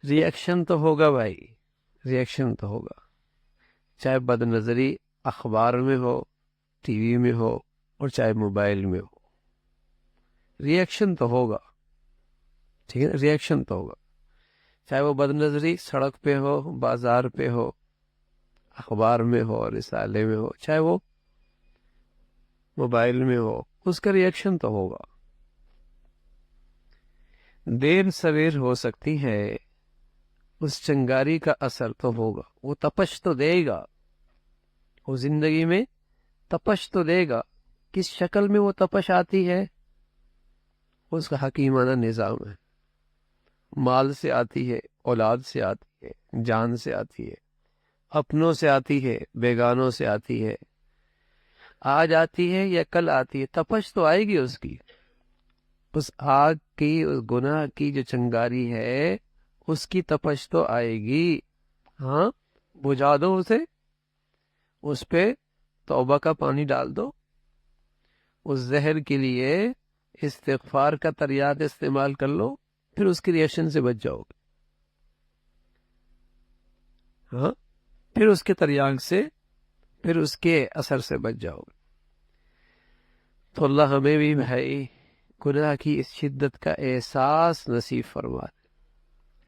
Reaction تو ہوگا بھائی، ریئیکشن تو ہوگا، چاہے بد نظری اخبار میں ہو، ٹی وی میں ہو، اور چاہے موبائل میں ہو، ریئیکشن تو ہوگا، ٹھیک ہے نا، ریئیکشن تو ہوگا، چاہے وہ بد نظری سڑک پہ ہو، بازار پہ ہو، اخبار میں ہو، رسالے میں ہو، چاہے وہ موبائل میں ہو، اس کا ریئیکشن تو ہوگا۔ دیر سویر ہو سکتی ہے، اس چنگاری کا اثر تو ہوگا، وہ تپش تو دے گا، وہ زندگی میں تپش تو دے گا۔ کس شکل میں وہ تپش آتی ہے؟ اس کا حکیمانہ نظام ہے، مال سے آتی ہے، اولاد سے آتی ہے، جان سے آتی ہے، اپنوں سے آتی ہے، بیگانوں سے آتی ہے، آج آتی ہے یا کل آتی ہے، تپش تو آئے گی اس کی، اس آگ کی، اس گناہ کی جو چنگاری ہے اس کی تپش تو آئے گی۔ ہاں، بجھا دو اسے، اس پہ توبہ کا پانی ڈال دو، اس زہر کے لیے استغفار کا تریاد استعمال کر لو، پھر اس کی ریئیکشن سے بچ جاؤ گے۔ ہاں، پھر اس کے تریاگ سے، پھر اس کے اثر سے بچ جاؤ گے۔ تو اللہ ہمیں بھی بھائی گناہ کی اس شدت کا احساس نصیب فرما دے۔